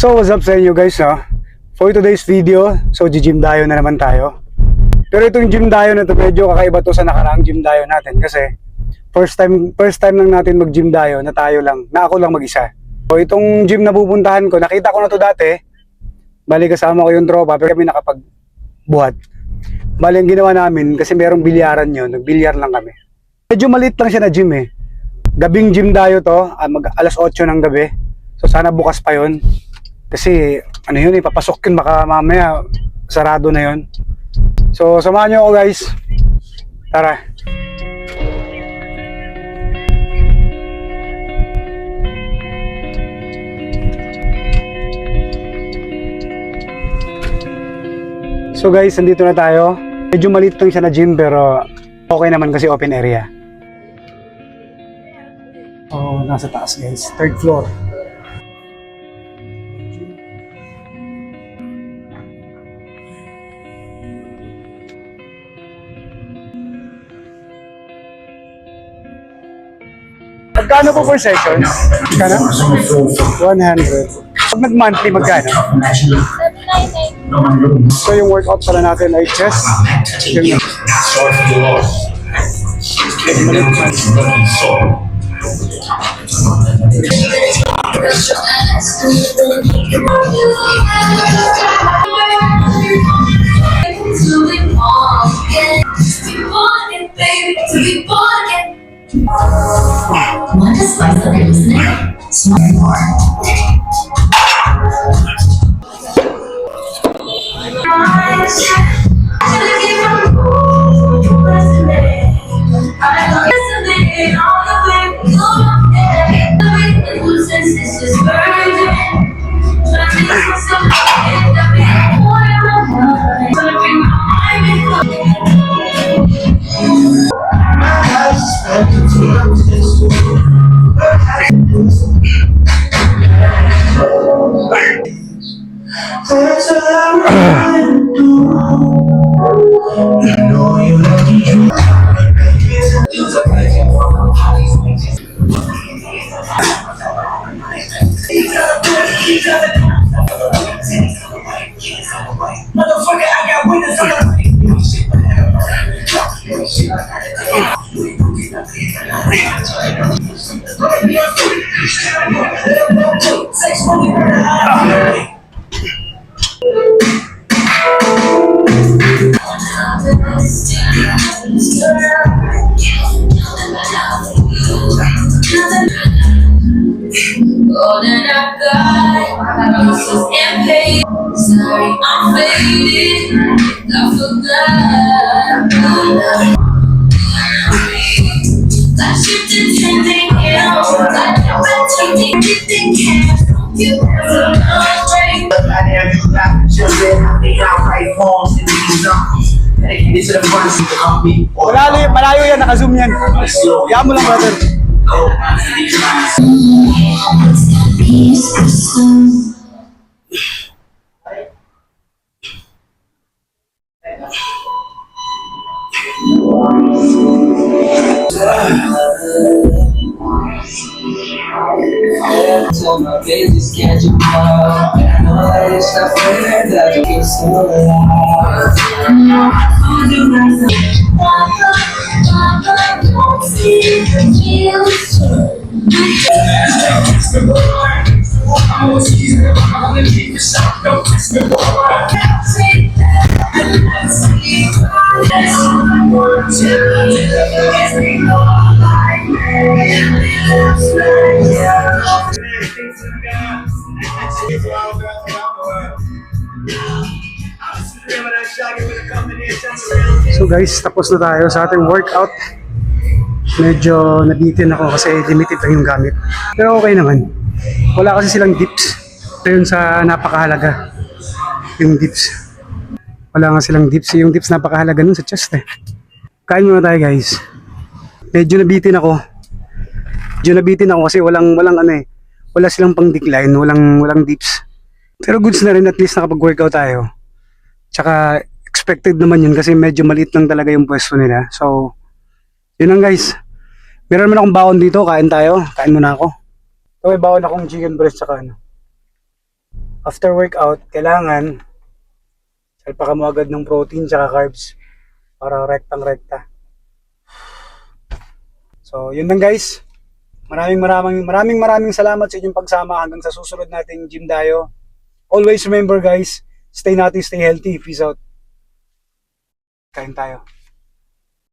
So what's up sa inyo guys, no? For today's video, so gym dayo na naman tayo. Pero itong gym dayo na to medyo kakaiba to sa nakaraang gym dayo natin kasi first time lang natin mag gym dayo na tayo lang, na ako lang mag-isa. So itong gym na pupuntahan ko, nakita ko na to dati. Bali kasama ko yung tropa pero kami nakapagbuhat. Bali ang ginawa namin kasi merong bilyaran yun, nagbilyar lang kami. Medyo maliit lang siya na gym eh. Gabing gym dayo to, mag alas 8 ng gabi. So sana bukas pa yun. Kasi ano yun eh, papasok yun baka mamaya sarado na yun. So samahan nyo ako guys. Tara. So guys, nandito na tayo. Medyo maliit lang siya na gym pero okay naman kasi open area. Oh, nasa taas guys, third floor. Magkano po per session? Magkano? 100. Pag nag-monthly, magkano? So yung workout pala natin ay chest. Yung Want to spice up your listening? Smart more. Motherfucker, I got winners on the all that I got, pieces and pain. Sorry, I'm faded. I forgot. I shifted trending hills. I never taking everything cash. You have a long break. malayo yan, naka-zoom yan. Kaya mo lang brother. Tell my business catch you up. I know that it's not fair that you can still alive. So guys, tapos na tayo sa ating workout. Medyo nabitin ako kasi limited lang yung gamit. Pero okay naman. Wala kasi silang dips. Ito yun sa napakahalaga. Yung dips. Wala nga silang dips. Yung dips napakahalaga nun sa chest eh. Kain muna tayo guys. Medyo nabitin ako. Kasi walang ano eh. Wala silang pang decline. Walang dips. Pero goods na rin, at least nakapag-workout tayo. Tsaka expected naman yun kasi medyo maliit lang talaga yung pwesto nila. So, yun lang guys. Meron naman akong baon dito, kain tayo. Kain muna ako. So, may baon akong chicken breast tsaka ano. after workout, kailangan salpa ka mo agad ng protein tsaka carbs para rektang-rekta. So, yun lang guys. Maraming salamat sa inyong pagsama hanggang sa susunod nating gym dayo. Always remember guys, stay healthy. Peace out. Kain tayo.